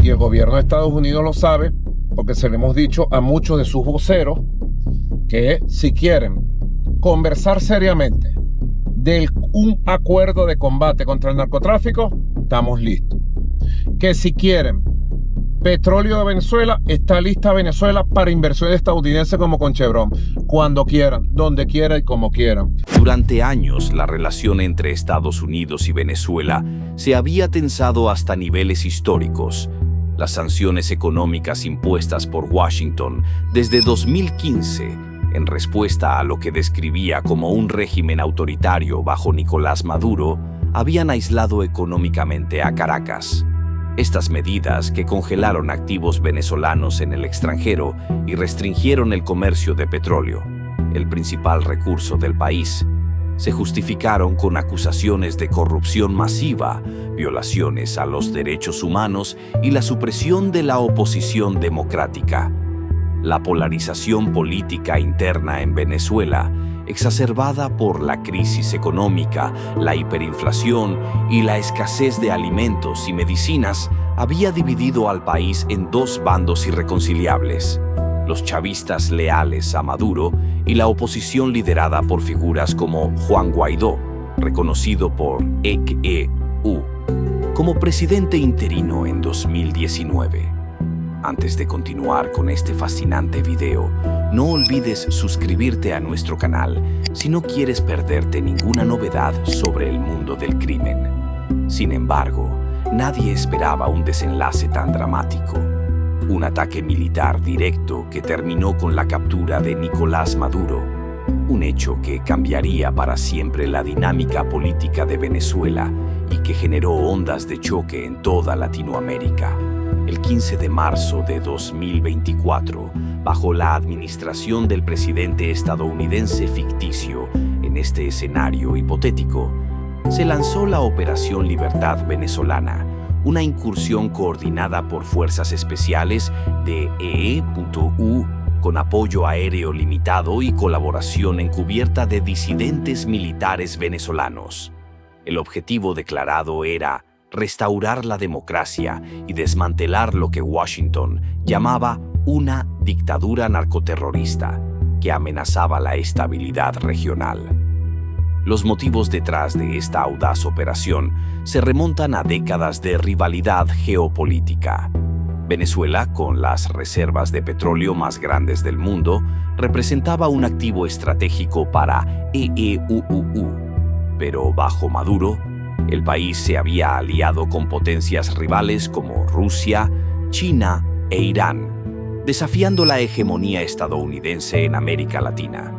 y el gobierno de Estados Unidos lo sabe, porque se lo hemos dicho a muchos de sus voceros, que si quieren conversar seriamente de un acuerdo de combate contra el narcotráfico, estamos listos. Que si quieren petróleo de Venezuela, está lista Venezuela para inversiones estadounidenses como con Chevron, cuando quieran, donde quieran y como quieran. Durante años, la relación entre Estados Unidos y Venezuela se había tensado hasta niveles históricos. Las sanciones económicas impuestas por Washington desde 2015, en respuesta a lo que describía como un régimen autoritario bajo Nicolás Maduro, habían aislado económicamente a Caracas. Estas medidas, que congelaron activos venezolanos en el extranjero y restringieron el comercio de petróleo, el principal recurso del país, se justificaron con acusaciones de corrupción masiva, violaciones a los derechos humanos y la supresión de la oposición democrática. La polarización política interna en Venezuela, exacerbada por la crisis económica, la hiperinflación y la escasez de alimentos y medicinas, había dividido al país en dos bandos irreconciliables: los chavistas leales a Maduro y la oposición liderada por figuras como Juan Guaidó, reconocido por ECU como presidente interino en 2019. Antes de continuar con este fascinante video, no olvides suscribirte a nuestro canal si no quieres perderte ninguna novedad sobre el mundo del crimen. Sin embargo, nadie esperaba un desenlace tan dramático. Un ataque militar directo que terminó con la captura de Nicolás Maduro, un hecho que cambiaría para siempre la dinámica política de Venezuela y que generó ondas de choque en toda Latinoamérica. El 15 de marzo de 2024, bajo la administración del presidente estadounidense ficticio, en este escenario hipotético, se lanzó la Operación Libertad Venezolana, una incursión coordinada por fuerzas especiales de EE.U con apoyo aéreo limitado y colaboración encubierta de disidentes militares venezolanos. El objetivo declarado era restaurar la democracia y desmantelar lo que Washington llamaba una dictadura narcoterrorista que amenazaba la estabilidad regional. Los motivos detrás de esta audaz operación se remontan a décadas de rivalidad geopolítica. Venezuela, con las reservas de petróleo más grandes del mundo, representaba un activo estratégico para EEUU, pero bajo Maduro, el país se había aliado con potencias rivales como Rusia, China e Irán, desafiando la hegemonía estadounidense en América Latina.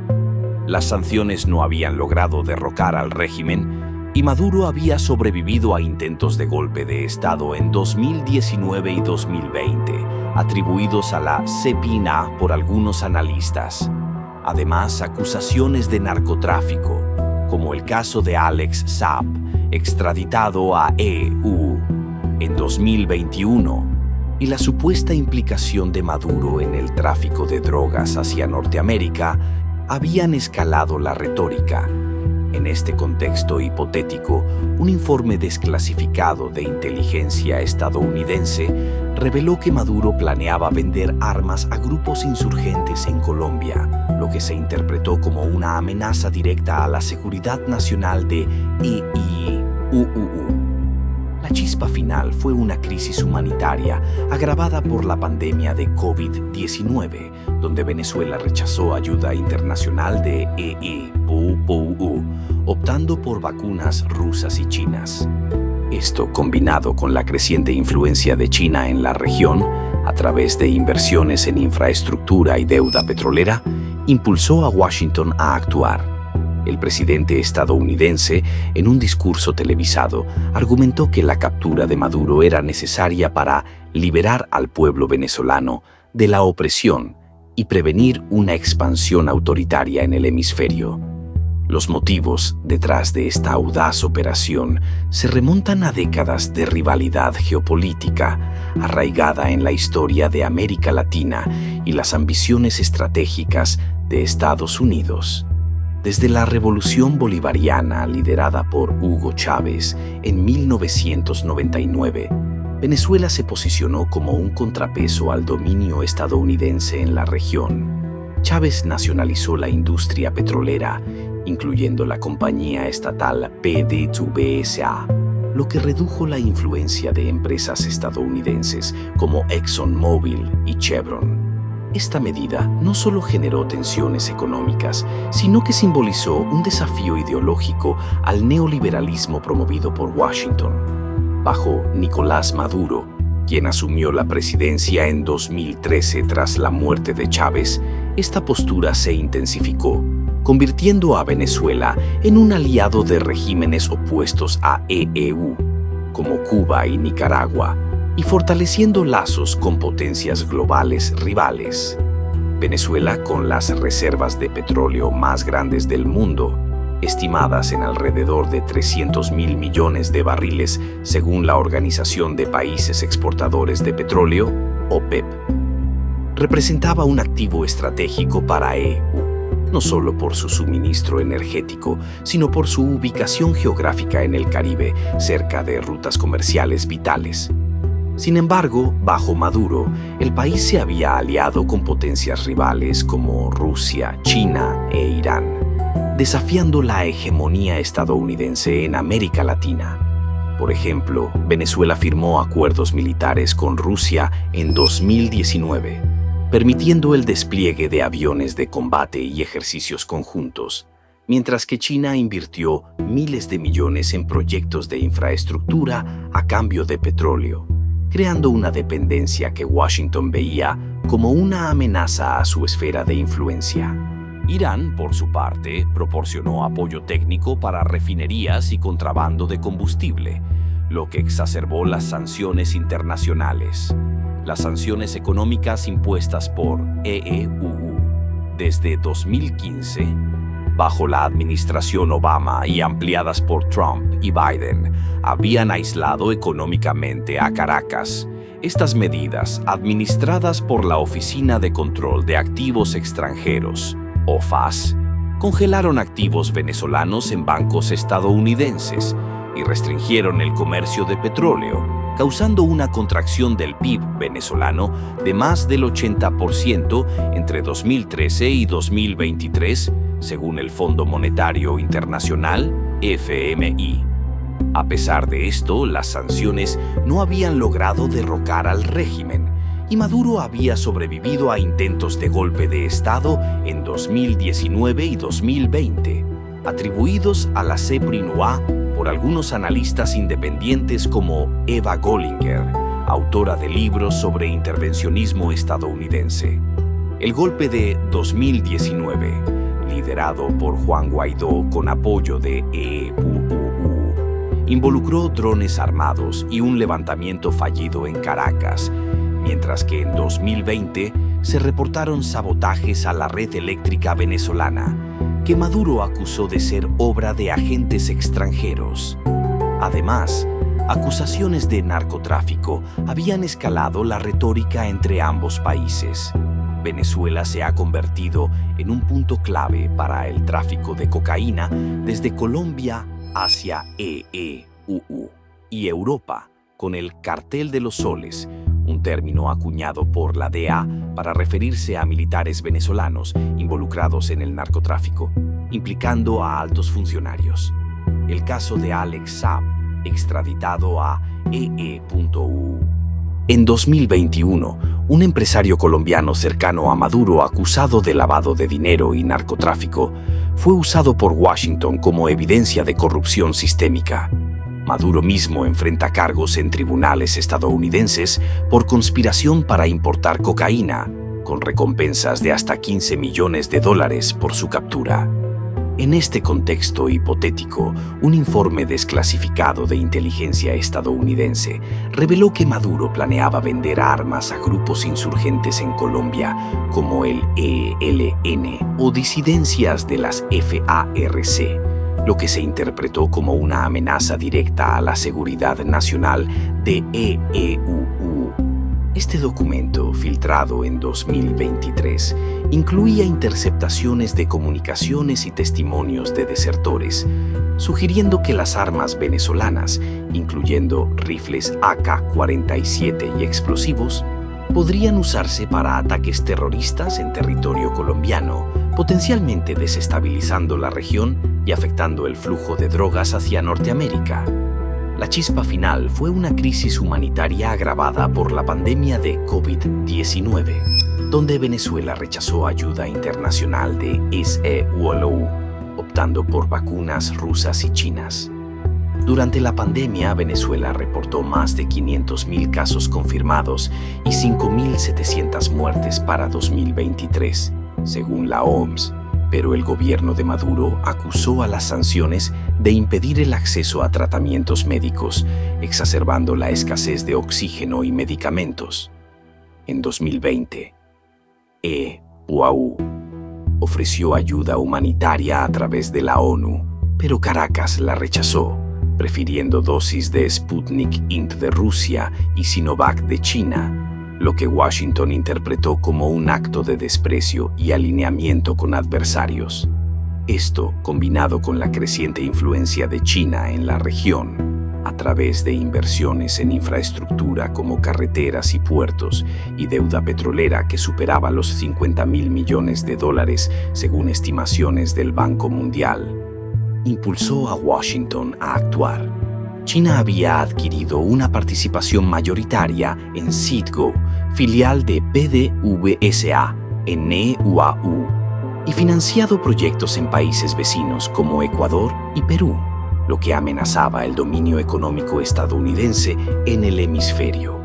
Las sanciones no habían logrado derrocar al régimen y Maduro había sobrevivido a intentos de golpe de Estado en 2019 y 2020, atribuidos a la CEPINA por algunos analistas. Además, acusaciones de narcotráfico, como el caso de Alex Saab, extraditado a EU en 2021, y la supuesta implicación de Maduro en el tráfico de drogas hacia Norteamérica, habían escalado la retórica. En este contexto hipotético, un informe desclasificado de inteligencia estadounidense reveló que Maduro planeaba vender armas a grupos insurgentes en Colombia, lo que se interpretó como una amenaza directa a la seguridad nacional de EEUU. La chispa final fue una crisis humanitaria agravada por la pandemia de COVID-19, donde Venezuela rechazó ayuda internacional de EEUU, optando por vacunas rusas y chinas. Esto, combinado con la creciente influencia de China en la región, a través de inversiones en infraestructura y deuda petrolera, impulsó a Washington a actuar. El presidente estadounidense, en un discurso televisado, argumentó que la captura de Maduro era necesaria para liberar al pueblo venezolano de la opresión y prevenir una expansión autoritaria en el hemisferio. Los motivos detrás de esta audaz operación se remontan a décadas de rivalidad geopolítica arraigada en la historia de América Latina y las ambiciones estratégicas de Estados Unidos. Desde la Revolución Bolivariana liderada por Hugo Chávez en 1999, Venezuela se posicionó como un contrapeso al dominio estadounidense en la región. Chávez nacionalizó la industria petrolera, incluyendo la compañía estatal PDVSA, lo que redujo la influencia de empresas estadounidenses como ExxonMobil y Chevron. Esta medida no solo generó tensiones económicas, sino que simbolizó un desafío ideológico al neoliberalismo promovido por Washington. Bajo Nicolás Maduro, quien asumió la presidencia en 2013 tras la muerte de Chávez, esta postura se intensificó, convirtiendo a Venezuela en un aliado de regímenes opuestos a EEU, como Cuba y Nicaragua, y fortaleciendo lazos con potencias globales rivales. Venezuela, con las reservas de petróleo más grandes del mundo, estimadas en alrededor de 300.000 millones de barriles según la Organización de Países Exportadores de Petróleo, OPEP, representaba un activo estratégico para EU, no solo por su suministro energético, sino por su ubicación geográfica en el Caribe, cerca de rutas comerciales vitales. Sin embargo, bajo Maduro, el país se había aliado con potencias rivales como Rusia, China e Irán, desafiando la hegemonía estadounidense en América Latina. Por ejemplo, Venezuela firmó acuerdos militares con Rusia en 2019, permitiendo el despliegue de aviones de combate y ejercicios conjuntos, mientras que China invirtió miles de millones en proyectos de infraestructura a cambio de petróleo, creando una dependencia que Washington veía como una amenaza a su esfera de influencia. Irán, por su parte, proporcionó apoyo técnico para refinerías y contrabando de combustible, lo que exacerbó las sanciones internacionales. Las sanciones económicas impuestas por EEU desde 2015, bajo la administración Obama y ampliadas por Trump y Biden, habían aislado económicamente a Caracas. Estas medidas, administradas por la Oficina de Control de Activos Extranjeros, OFAC, congelaron activos venezolanos en bancos estadounidenses y restringieron el comercio de petróleo, causando una contracción del PIB venezolano de más del 80% entre 2013 y 2023, según el Fondo Monetario Internacional, FMI. A pesar de esto, las sanciones no habían logrado derrocar al régimen, y Maduro había sobrevivido a intentos de golpe de Estado en 2019 y 2020, atribuidos a la CEPRI-NUA por algunos analistas independientes como Eva Gollinger, autora de libros sobre intervencionismo estadounidense. El golpe de 2019, liderado por Juan Guaidó con apoyo de EEU, involucró drones armados y un levantamiento fallido en Caracas, mientras que en 2020 se reportaron sabotajes a la red eléctrica venezolana, que Maduro acusó de ser obra de agentes extranjeros. Además, acusaciones de narcotráfico habían escalado la retórica entre ambos países. Venezuela se ha convertido en un punto clave para el tráfico de cocaína desde Colombia hacia EEU y Europa, con el Cartel de los Soles, un término acuñado por la DEA para referirse a militares venezolanos involucrados en el narcotráfico, implicando a altos funcionarios. El caso de Alex Saab, extraditado a EE.U. En 2021, un empresario colombiano cercano a Maduro acusado de lavado de dinero y narcotráfico fue usado por Washington como evidencia de corrupción sistémica. Maduro mismo enfrenta cargos en tribunales estadounidenses por conspiración para importar cocaína, con recompensas de hasta $15 millones por su captura. En este contexto hipotético, un informe desclasificado de inteligencia estadounidense reveló que Maduro planeaba vender armas a grupos insurgentes en Colombia, como el ELN o disidencias de las FARC, lo que se interpretó como una amenaza directa a la seguridad nacional de EEU. Este documento, filtrado en 2023, incluía interceptaciones de comunicaciones y testimonios de desertores, sugiriendo que las armas venezolanas, incluyendo rifles AK-47 y explosivos, podrían usarse para ataques terroristas en territorio colombiano, potencialmente desestabilizando la región y afectando el flujo de drogas hacia Norteamérica. La chispa final fue una crisis humanitaria agravada por la pandemia de COVID-19, donde Venezuela rechazó ayuda internacional de SEULU, optando por vacunas rusas y chinas. Durante la pandemia, Venezuela reportó más de 500.000 casos confirmados y 5.700 muertes para 2023, según la OMS, pero el gobierno de Maduro acusó a las sanciones de impedir el acceso a tratamientos médicos, exacerbando la escasez de oxígeno y medicamentos. En 2020, EUAU ofreció ayuda humanitaria a través de la ONU, pero Caracas la rechazó, prefiriendo dosis de Sputnik V de Rusia y Sinovac de China, lo que Washington interpretó como un acto de desprecio y alineamiento con adversarios. Esto, combinado con la creciente influencia de China en la región, a través de inversiones en infraestructura como carreteras y puertos y deuda petrolera que superaba los $50.000 millones según estimaciones del Banco Mundial, impulsó a Washington a actuar. China había adquirido una participación mayoritaria en Citgo, filial de PDVSA, en EUAU, y financiado proyectos en países vecinos como Ecuador y Perú, lo que amenazaba el dominio económico estadounidense en el hemisferio.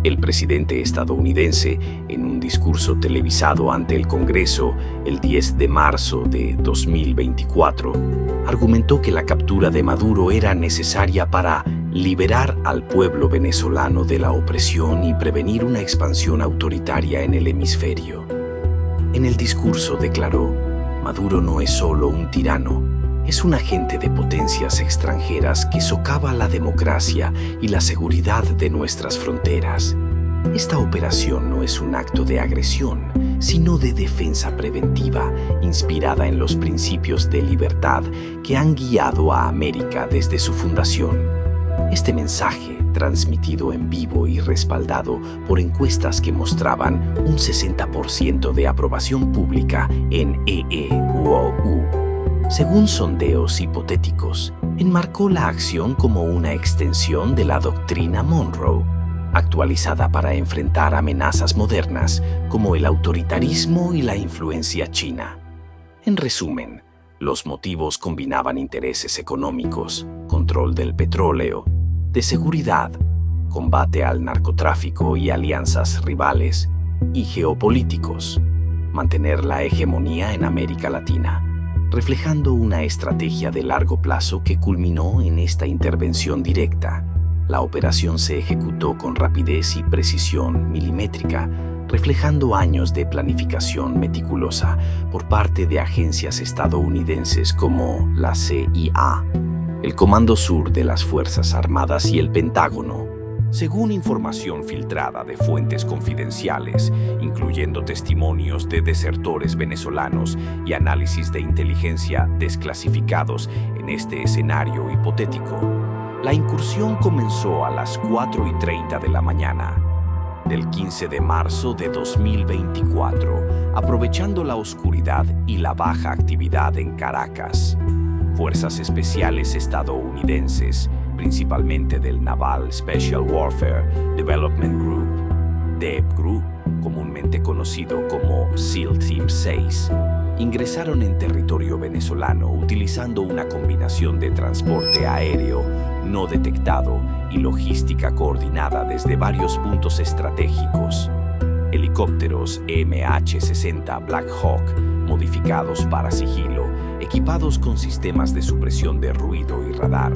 El presidente estadounidense, en un discurso televisado ante el Congreso el 10 de marzo de 2024, argumentó que la captura de Maduro era necesaria para liberar al pueblo venezolano de la opresión y prevenir una expansión autoritaria en el hemisferio. En el discurso declaró: Maduro no es solo un tirano, es un agente de potencias extranjeras que socava la democracia y la seguridad de nuestras fronteras. Esta operación no es un acto de agresión, sino de defensa preventiva, inspirada en los principios de libertad que han guiado a América desde su fundación. Este mensaje, transmitido en vivo y respaldado por encuestas que mostraban un 60% de aprobación pública en EUAU, según sondeos hipotéticos, enmarcó la acción como una extensión de la doctrina Monroe, actualizada para enfrentar amenazas modernas como el autoritarismo y la influencia china. En resumen, los motivos combinaban intereses económicos, control del petróleo, de seguridad, combate al narcotráfico y alianzas rivales, y geopolíticos, mantener la hegemonía en América Latina, reflejando una estrategia de largo plazo que culminó en esta intervención directa. La operación se ejecutó con rapidez y precisión milimétrica, reflejando años de planificación meticulosa por parte de agencias estadounidenses como la CIA, el Comando Sur de las Fuerzas Armadas y el Pentágono. Según información filtrada de fuentes confidenciales, incluyendo testimonios de desertores venezolanos y análisis de inteligencia desclasificados en este escenario hipotético, la incursión comenzó a las 4:30 de la mañana del 15 de marzo de 2024, aprovechando la oscuridad y la baja actividad en Caracas. Fuerzas especiales estadounidenses, principalmente del Naval Special Warfare Development Group, DEPGRU, comúnmente conocido como SEAL Team 6, ingresaron en territorio venezolano utilizando una combinación de transporte aéreo no detectado y logística coordinada desde varios puntos estratégicos. Helicópteros MH-60 Black Hawk, modificados para sigilo, equipados con sistemas de supresión de ruido y radar,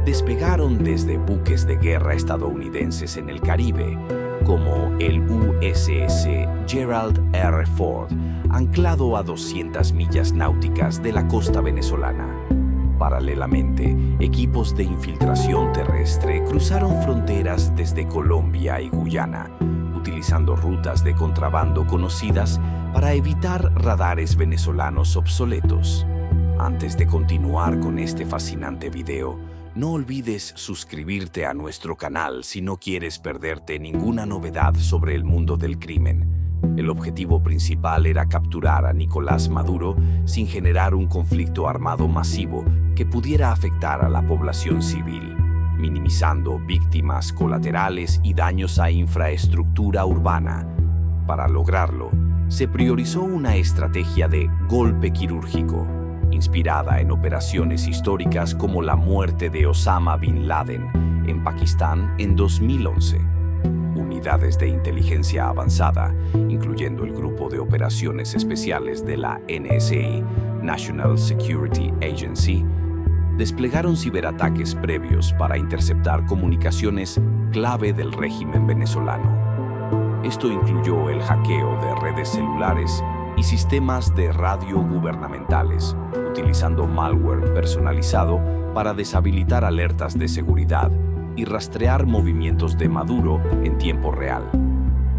despegaron desde buques de guerra estadounidenses en el Caribe, como el USS Gerald R. Ford, anclado a 200 millas náuticas de la costa venezolana. Paralelamente, equipos de infiltración terrestre cruzaron fronteras desde Colombia y Guyana, utilizando rutas de contrabando conocidas para evitar radares venezolanos obsoletos. Antes de continuar con este fascinante video, no olvides suscribirte a nuestro canal si no quieres perderte ninguna novedad sobre el mundo del crimen. El objetivo principal era capturar a Nicolás Maduro sin generar un conflicto armado masivo que pudiera afectar a la población civil, minimizando víctimas colaterales y daños a infraestructura urbana. Para lograrlo, se priorizó una estrategia de golpe quirúrgico, inspirada en operaciones históricas como la muerte de Osama Bin Laden en Pakistán en 2011. Unidades de inteligencia avanzada, incluyendo el Grupo de Operaciones Especiales de la NSA, National Security Agency, desplegaron ciberataques previos para interceptar comunicaciones clave del régimen venezolano. Esto incluyó el hackeo de redes celulares y sistemas de radio gubernamentales, utilizando malware personalizado para deshabilitar alertas de seguridad y rastrear movimientos de Maduro en tiempo real.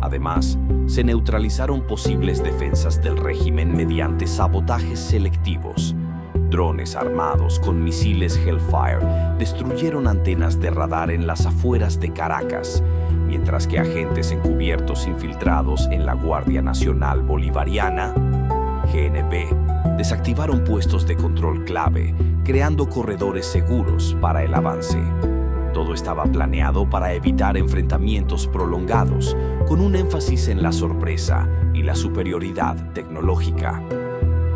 Además, se neutralizaron posibles defensas del régimen mediante sabotajes selectivos. Drones armados con misiles Hellfire destruyeron antenas de radar en las afueras de Caracas, mientras que agentes encubiertos infiltrados en la Guardia Nacional Bolivariana, GNB, desactivaron puestos de control clave, creando corredores seguros para el avance. Todo estaba planeado para evitar enfrentamientos prolongados, con un énfasis en la sorpresa y la superioridad tecnológica.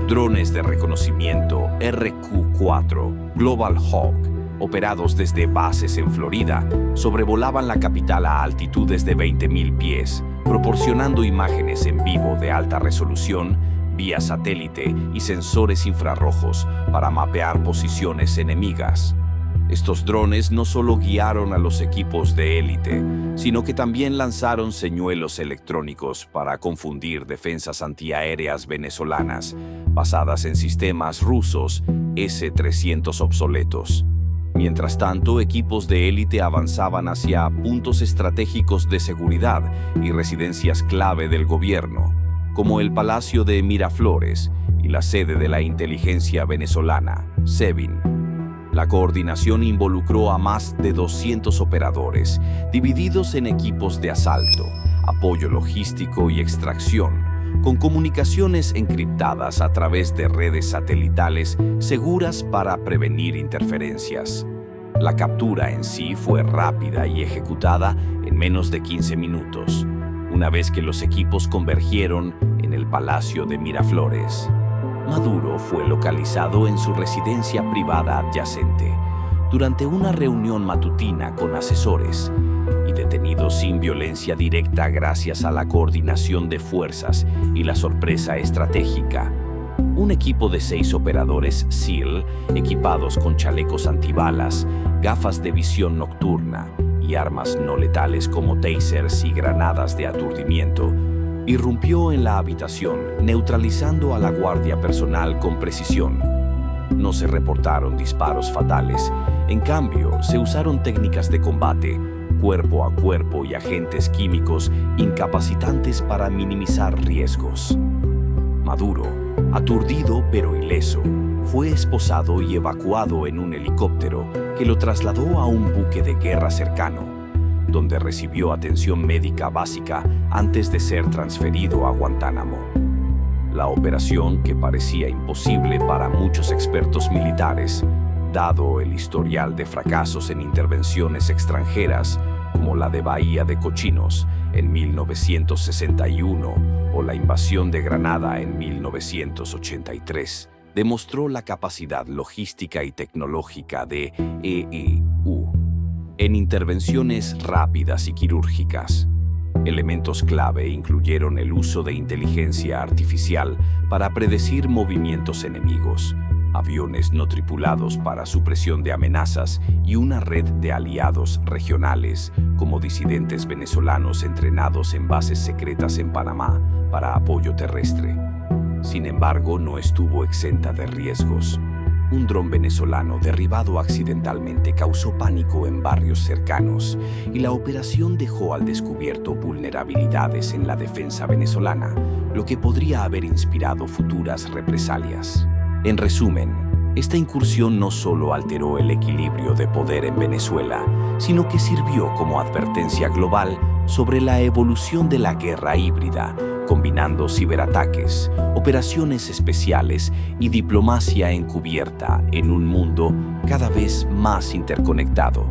Drones de reconocimiento RQ-4 Global Hawk, operados desde bases en Florida, sobrevolaban la capital a altitudes de 20.000 pies, proporcionando imágenes en vivo de alta resolución, vía satélite y sensores infrarrojos para mapear posiciones enemigas. Estos drones no solo guiaron a los equipos de élite, sino que también lanzaron señuelos electrónicos para confundir defensas antiaéreas venezolanas, basadas en sistemas rusos S-300 obsoletos. Mientras tanto, equipos de élite avanzaban hacia puntos estratégicos de seguridad y residencias clave del gobierno, como el Palacio de Miraflores y la sede de la inteligencia venezolana, SEBIN. La coordinación involucró a más de 200 operadores, divididos en equipos de asalto, apoyo logístico y extracción, con comunicaciones encriptadas a través de redes satelitales seguras para prevenir interferencias. La captura en sí fue rápida y ejecutada en menos de 15 minutos, una vez que los equipos convergieron en el Palacio de Miraflores. Maduro fue localizado en su residencia privada adyacente durante una reunión matutina con asesores y detenido sin violencia directa gracias a la coordinación de fuerzas y la sorpresa estratégica. Un equipo de 6 operadores SEAL, equipados con chalecos antibalas, gafas de visión nocturna y armas no letales como tasers y granadas de aturdimiento, irrumpió en la habitación, neutralizando a la guardia personal con precisión. No se reportaron disparos fatales. En cambio, se usaron técnicas de combate, cuerpo a cuerpo y agentes químicos incapacitantes para minimizar riesgos. Maduro, aturdido pero ileso, fue esposado y evacuado en un helicóptero que lo trasladó a un buque de guerra cercano, donde recibió atención médica básica antes de ser transferido a Guantánamo. La operación, que parecía imposible para muchos expertos militares, dado el historial de fracasos en intervenciones extranjeras, como la de Bahía de Cochinos en 1961 o la invasión de Granada en 1983, demostró la capacidad logística y tecnológica de EEU en intervenciones rápidas y quirúrgicas. Elementos clave incluyeron el uso de inteligencia artificial para predecir movimientos enemigos, aviones no tripulados para supresión de amenazas y una red de aliados regionales, como disidentes venezolanos entrenados en bases secretas en Panamá para apoyo terrestre. Sin embargo, no estuvo exenta de riesgos. un dron venezolano derribado accidentalmente causó pánico en barrios cercanos y la operación dejó al descubierto vulnerabilidades en la defensa venezolana, lo que podría haber inspirado futuras represalias. En resumen, esta incursión no solo alteró el equilibrio de poder en Venezuela, sino que sirvió como advertencia global sobre la evolución de la guerra híbrida, combinando ciberataques, operaciones especiales y diplomacia encubierta en un mundo cada vez más interconectado.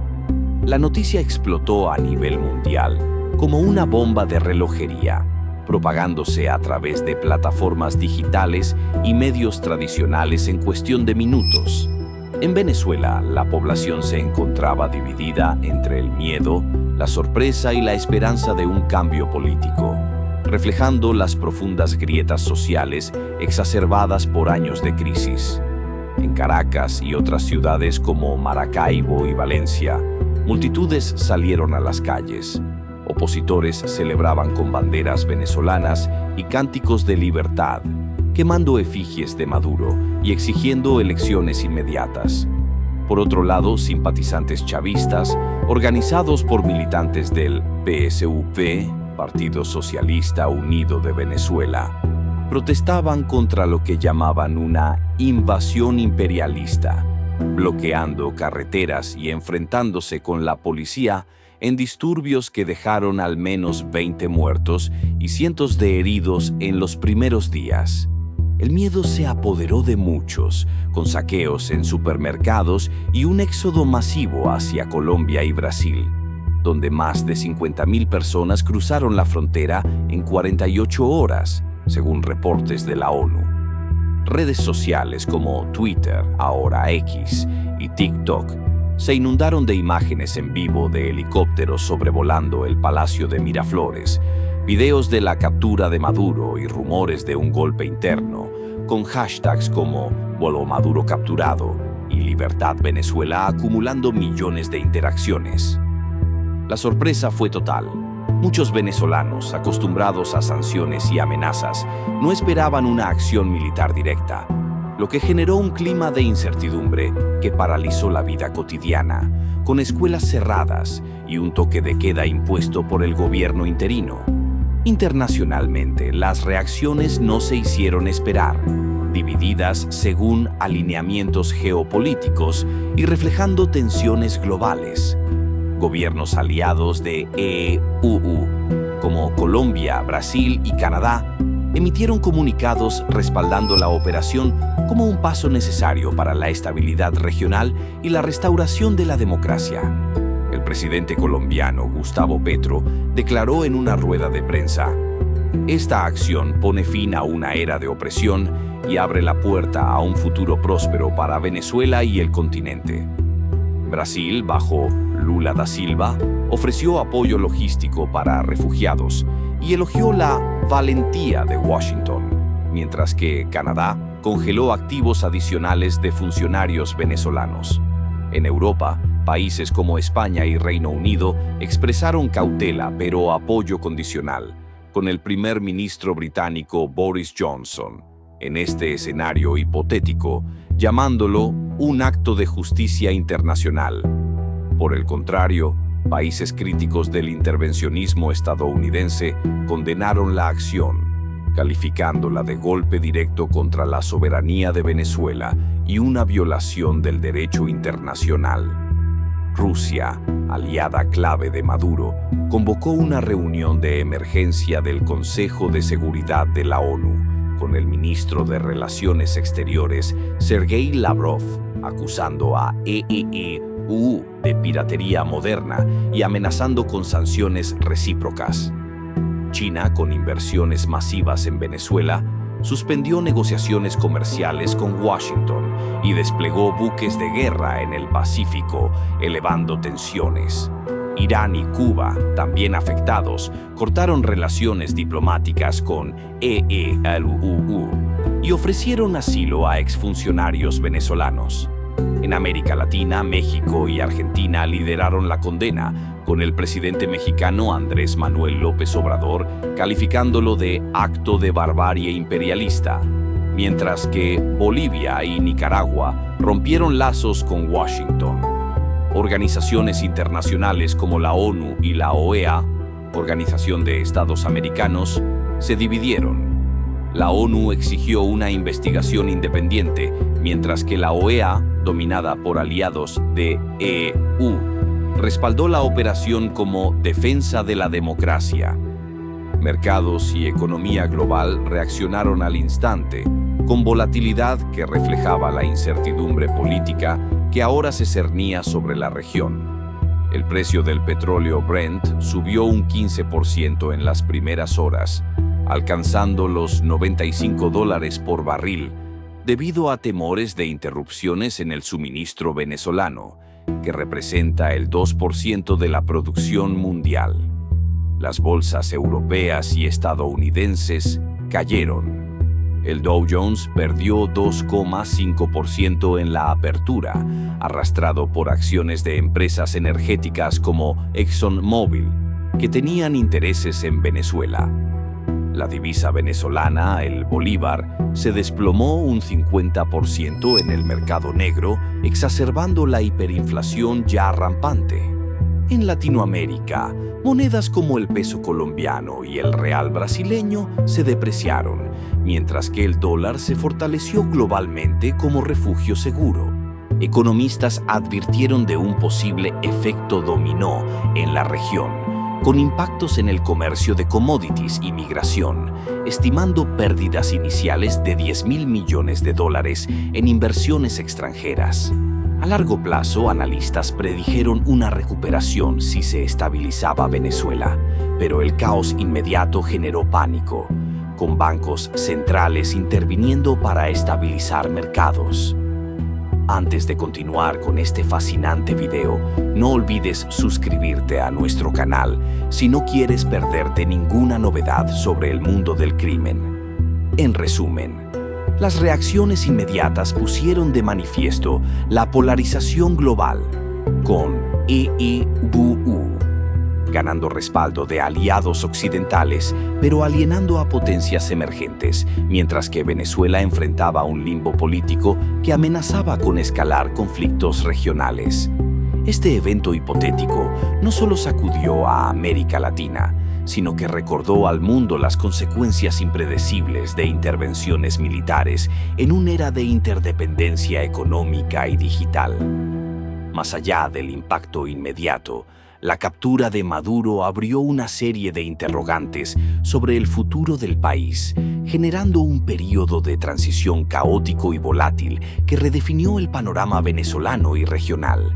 La noticia explotó a nivel mundial como una bomba de relojería, propagándose a través de plataformas digitales y medios tradicionales en cuestión de minutos. En Venezuela, la población se encontraba dividida entre el miedo, la sorpresa y la esperanza de un cambio político, reflejando las profundas grietas sociales exacerbadas por años de crisis. En Caracas y otras ciudades como Maracaibo y Valencia, multitudes salieron a las calles. Opositores celebraban con banderas venezolanas y cánticos de libertad, quemando efigies de Maduro y exigiendo elecciones inmediatas. Por otro lado, simpatizantes chavistas, organizados por militantes del PSUV, Partido Socialista Unido de Venezuela, protestaban contra lo que llamaban una invasión imperialista, bloqueando carreteras y enfrentándose con la policía en disturbios que dejaron al menos 20 muertos y cientos de heridos en los primeros días. El miedo se apoderó de muchos, con saqueos en supermercados y un éxodo masivo hacia Colombia y Brasil, donde más de 50.000 personas cruzaron la frontera en 48 horas, según reportes de la ONU. Redes sociales como Twitter, ahora X, y TikTok se inundaron de imágenes en vivo de helicópteros sobrevolando el Palacio de Miraflores, videos de la captura de Maduro y rumores de un golpe interno, con hashtags como «Vuelvo Maduro capturado» y «Libertad Venezuela» acumulando millones de interacciones. La sorpresa fue total. Muchos venezolanos, acostumbrados a sanciones y amenazas, no esperaban una acción militar directa, lo que generó un clima de incertidumbre que paralizó la vida cotidiana, con escuelas cerradas y un toque de queda impuesto por el gobierno interino. Internacionalmente, las reacciones no se hicieron esperar, divididas según alineamientos geopolíticos y reflejando tensiones globales. Gobiernos aliados de EUU, como Colombia, Brasil y Canadá, emitieron comunicados respaldando la operación como un paso necesario para la estabilidad regional y la restauración de la democracia. El presidente colombiano Gustavo Petro declaró en una rueda de prensa: «Esta acción pone fin a una era de opresión y abre la puerta a un futuro próspero para Venezuela y el continente». Brasil, bajo Lula da Silva, ofreció apoyo logístico para refugiados y elogió la valentía de Washington, mientras que Canadá congeló activos adicionales de funcionarios venezolanos. En Europa, países como España y Reino Unido expresaron cautela pero apoyo condicional, con el primer ministro británico Boris Johnson, en este escenario hipotético, llamándolo un acto de justicia internacional. Por el contrario, países críticos del intervencionismo estadounidense condenaron la acción, calificándola de golpe directo contra la soberanía de Venezuela y una violación del derecho internacional. Rusia, aliada clave de Maduro, convocó una reunión de emergencia del Consejo de Seguridad de la ONU, con el ministro de Relaciones Exteriores, Sergei Lavrov, acusando a EUU de piratería moderna y amenazando con sanciones recíprocas. China, con inversiones masivas en Venezuela, suspendió negociaciones comerciales con Washington y desplegó buques de guerra en el Pacífico, elevando tensiones. Irán y Cuba, también afectados, cortaron relaciones diplomáticas con EUU y ofrecieron asilo a exfuncionarios venezolanos. En América Latina, México y Argentina lideraron la condena, con el presidente mexicano Andrés Manuel López Obrador calificándolo de acto de barbarie imperialista. mientras que Bolivia y Nicaragua rompieron lazos con Washington. Organizaciones internacionales como la ONU y la OEA, Organización de Estados Americanos, se dividieron. La ONU exigió una investigación independiente, mientras que la OEA, dominada por aliados de EU, respaldó la operación como defensa de la democracia. Mercados y economía global reaccionaron al instante, con volatilidad que reflejaba la incertidumbre política que ahora se cernía sobre la región. El precio del petróleo Brent subió un 15% en las primeras horas, alcanzando los $95 por barril, debido a temores de interrupciones en el suministro venezolano, que representa el 2% de la producción mundial. Las bolsas europeas y estadounidenses cayeron. El Dow Jones perdió 2,5% en la apertura, arrastrado por acciones de empresas energéticas como ExxonMobil, que tenían intereses en Venezuela. La divisa venezolana, el bolívar, se desplomó un 50% en el mercado negro, exacerbando la hiperinflación ya rampante. En Latinoamérica, monedas como el peso colombiano y el real brasileño se depreciaron, mientras que el dólar se fortaleció globalmente como refugio seguro. Economistas advirtieron de un posible efecto dominó en la región, con impactos en el comercio de commodities y migración, estimando pérdidas iniciales de $10.000 millones en inversiones extranjeras. A largo plazo, analistas predijeron una recuperación si se estabilizaba Venezuela, pero el caos inmediato generó pánico, con bancos centrales interviniendo para estabilizar mercados. Antes de continuar con este fascinante video, no olvides suscribirte a nuestro canal si no quieres perderte ninguna novedad sobre el mundo del crimen. En resumen, las reacciones inmediatas pusieron de manifiesto la polarización global, con EEBU ganando respaldo de aliados occidentales, pero alienando a potencias emergentes, mientras que Venezuela enfrentaba un limbo político que amenazaba con escalar conflictos regionales. Este evento hipotético no solo sacudió a América Latina, sino que recordó al mundo las consecuencias impredecibles de intervenciones militares en una era de interdependencia económica y digital. Más allá del impacto inmediato, la captura de Maduro abrió una serie de interrogantes sobre el futuro del país, generando un período de transición caótico y volátil que redefinió el panorama venezolano y regional.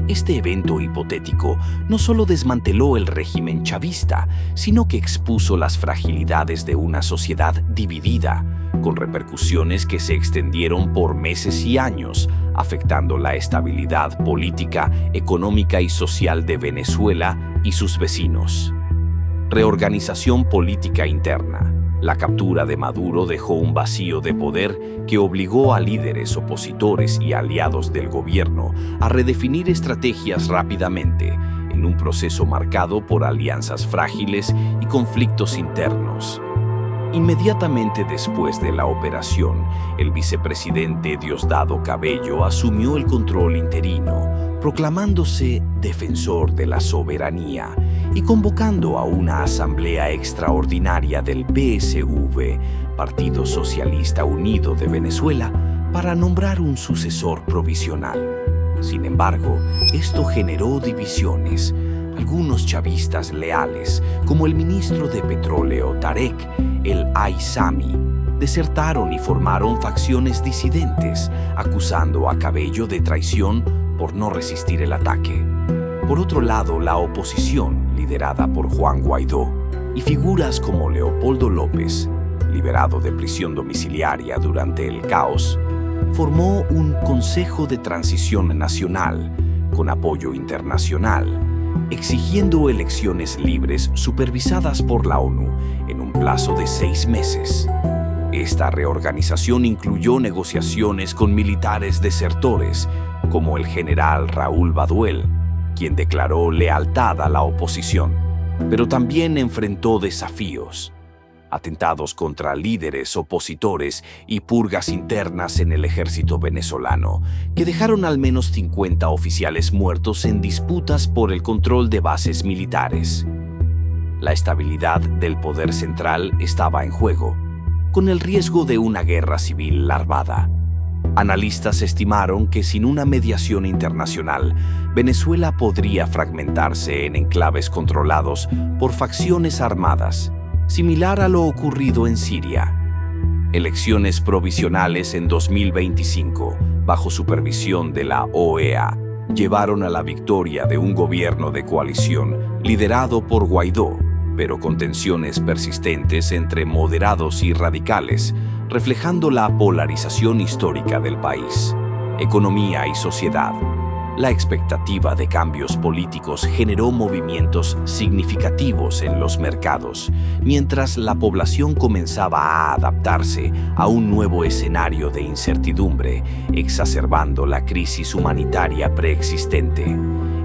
Este evento hipotético no solo desmanteló el régimen chavista, sino que expuso las fragilidades de una sociedad dividida, con repercusiones que se extendieron por meses y años, afectando la estabilidad política, económica y social de Venezuela y sus vecinos. Reorganización política interna. La captura de Maduro dejó un vacío de poder que obligó a líderes opositores y aliados del gobierno a redefinir estrategias rápidamente, en un proceso marcado por alianzas frágiles y conflictos internos. Inmediatamente después de la operación, el vicepresidente Diosdado Cabello asumió el control interino, proclamándose defensor de la soberanía y convocando a una asamblea extraordinaria del PSV, Partido Socialista Unido de Venezuela, para nombrar un sucesor provisional. Sin embargo, esto generó divisiones. Algunos chavistas leales, como el ministro de Petróleo Tarek El Aissami, desertaron y formaron facciones disidentes, acusando a Cabello de traición por no resistir el ataque. Por otro lado, la oposición, liderada por Juan Guaidó, y figuras como Leopoldo López, liberado de prisión domiciliaria durante el caos, formó un Consejo de Transición Nacional, con apoyo internacional, exigiendo elecciones libres supervisadas por la ONU en un plazo de 6 meses. Esta reorganización incluyó negociaciones con militares desertores, como el general Raúl Baduel, quien declaró lealtad a la oposición, pero también enfrentó desafíos. atentados contra líderes opositores y purgas internas en el ejército venezolano, que dejaron al menos 50 oficiales muertos en disputas por el control de bases militares. La estabilidad del poder central estaba en juego, con el riesgo de una guerra civil larvada. Analistas estimaron que sin una mediación internacional, Venezuela podría fragmentarse en enclaves controlados por facciones armadas, similar a lo ocurrido en Siria. Elecciones provisionales en 2025, bajo supervisión de la OEA, llevaron a la victoria de un gobierno de coalición liderado por Guaidó, pero con tensiones persistentes entre moderados y radicales, reflejando la polarización histórica del país, economía y sociedad. La expectativa de cambios políticos generó movimientos significativos en los mercados, mientras la población comenzaba a adaptarse a un nuevo escenario de incertidumbre, exacerbando la crisis humanitaria preexistente.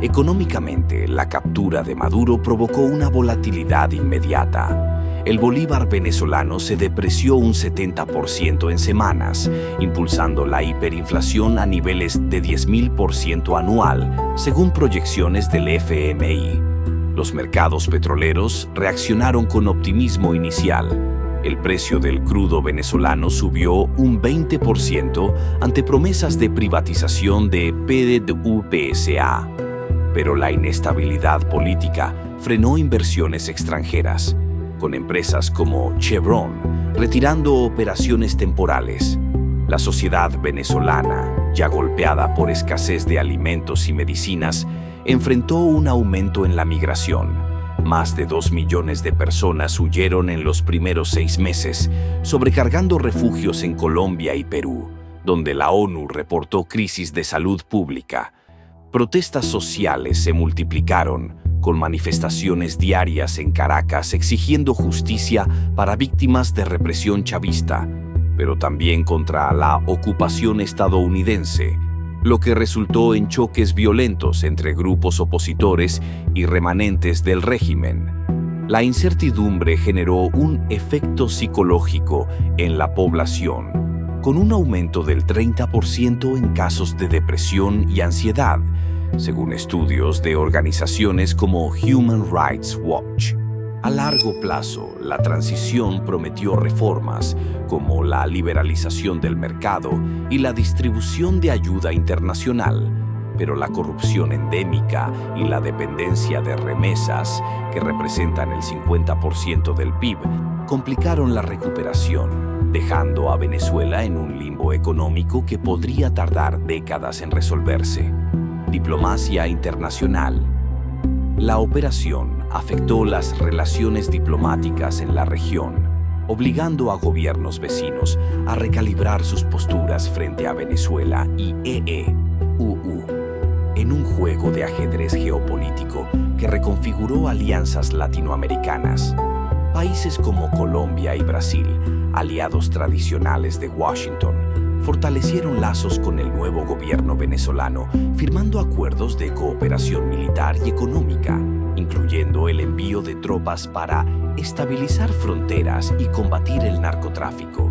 Económicamente, la captura de Maduro provocó una volatilidad inmediata. El bolívar venezolano se depreció un 70% en semanas, impulsando la hiperinflación a niveles de 10.000% anual, según proyecciones del FMI. Los mercados petroleros reaccionaron con optimismo inicial. El precio del crudo venezolano subió un 20% ante promesas de privatización de PDVSA. Pero la inestabilidad política frenó inversiones extranjeras, con empresas como Chevron retirando operaciones temporales. La sociedad venezolana, ya golpeada por escasez de alimentos y medicinas, enfrentó un aumento en la migración. Más de 2 millones de personas huyeron en los primeros 6 meses, sobrecargando refugios en Colombia y Perú, donde la ONU reportó crisis de salud pública. Protestas sociales se multiplicaron, con manifestaciones diarias en Caracas exigiendo justicia para víctimas de represión chavista, pero también contra la ocupación estadounidense, lo que resultó en choques violentos entre grupos opositores y remanentes del régimen. La incertidumbre generó un efecto psicológico en la población, con un aumento del 30% en casos de depresión y ansiedad, según estudios de organizaciones como Human Rights Watch. A largo plazo, la transición prometió reformas como la liberalización del mercado y la distribución de ayuda internacional, pero la corrupción endémica y la dependencia de remesas, que representan el 50% del PIB, complicaron la recuperación, dejando a Venezuela en un limbo económico que podría tardar décadas en resolverse. Diplomacia internacional. La operación afectó las relaciones diplomáticas en la región, obligando a gobiernos vecinos a recalibrar sus posturas frente a Venezuela y EEUU, en un juego de ajedrez geopolítico que reconfiguró alianzas latinoamericanas. Países como Colombia y Brasil, aliados tradicionales de Washington, fortalecieron lazos con el nuevo gobierno venezolano, firmando acuerdos de cooperación militar y económica, incluyendo el envío de tropas para estabilizar fronteras y combatir el narcotráfico.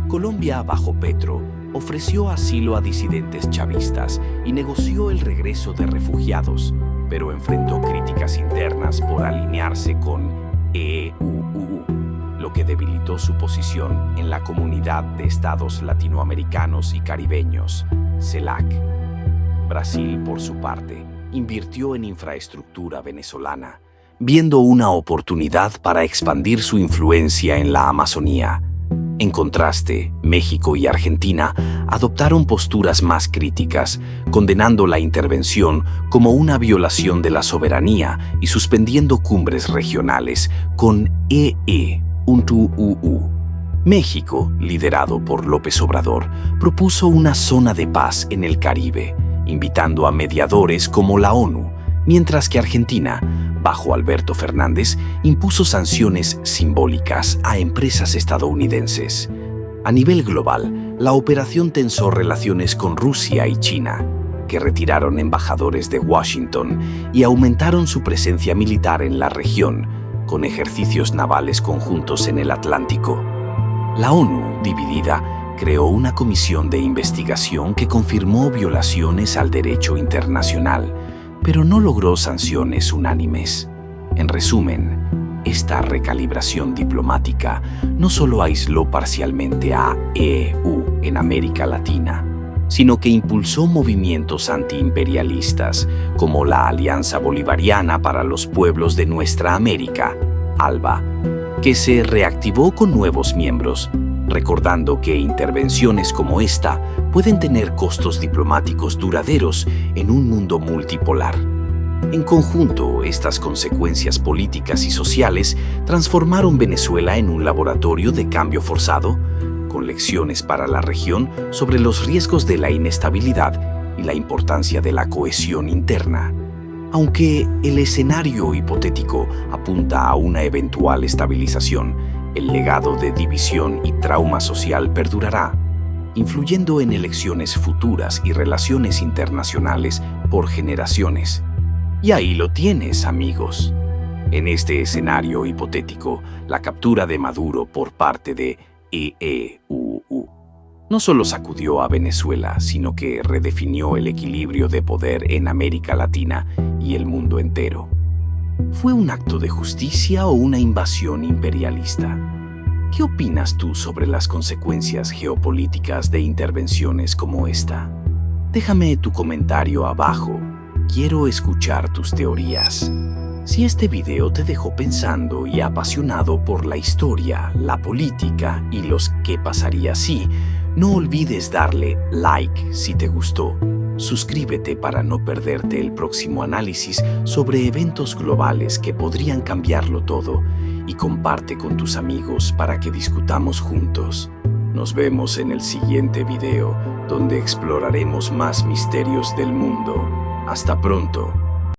Colombia, bajo Petro, ofreció asilo a disidentes chavistas y negoció el regreso de refugiados, pero enfrentó críticas internas por alinearse con EEUU, lo que debilitó su posición en la Comunidad de Estados Latinoamericanos y Caribeños, CELAC. Brasil, por su parte, invirtió en infraestructura venezolana, viendo una oportunidad para expandir su influencia en la Amazonía. En contraste, México y Argentina adoptaron posturas más críticas, condenando la intervención como una violación de la soberanía y suspendiendo cumbres regionales con EEUU. México, liderado por López Obrador, propuso una zona de paz en el Caribe, invitando a mediadores como la ONU, mientras que Argentina, bajo Alberto Fernández, impuso sanciones simbólicas a empresas estadounidenses. A nivel global, la operación tensó relaciones con Rusia y China, que retiraron embajadores de Washington y aumentaron su presencia militar en la región, con ejercicios navales conjuntos en el Atlántico. La ONU, dividida, creó una comisión de investigación que confirmó violaciones al derecho internacional, pero no logró sanciones unánimes. En resumen, esta recalibración diplomática no solo aisló parcialmente a EU en América Latina, sino que impulsó movimientos antiimperialistas como la Alianza Bolivariana para los Pueblos de Nuestra América, ALBA, que se reactivó con nuevos miembros, recordando que intervenciones como esta pueden tener costos diplomáticos duraderos en un mundo multipolar. En conjunto, estas consecuencias políticas y sociales transformaron Venezuela en un laboratorio de cambio forzado, con lecciones para la región sobre los riesgos de la inestabilidad y la importancia de la cohesión interna. Aunque el escenario hipotético apunta a una eventual estabilización, el legado de división y trauma social perdurará, influyendo en elecciones futuras y relaciones internacionales por generaciones. Y ahí lo tienes, amigos. En este escenario hipotético, la captura de Maduro por parte de EEUU no solo sacudió a Venezuela, sino que redefinió el equilibrio de poder en América Latina y el mundo entero. ¿Fue un acto de justicia o una invasión imperialista? ¿Qué opinas tú sobre las consecuencias geopolíticas de intervenciones como esta? Déjame tu comentario abajo. Quiero escuchar tus teorías. Si este video te dejó pensando y apasionado por la historia, la política y los qué pasaría si, no olvides darle like si te gustó. Suscríbete para no perderte el próximo análisis sobre eventos globales que podrían cambiarlo todo y comparte con tus amigos para que discutamos juntos. Nos vemos en el siguiente video, donde exploraremos más misterios del mundo. Hasta pronto.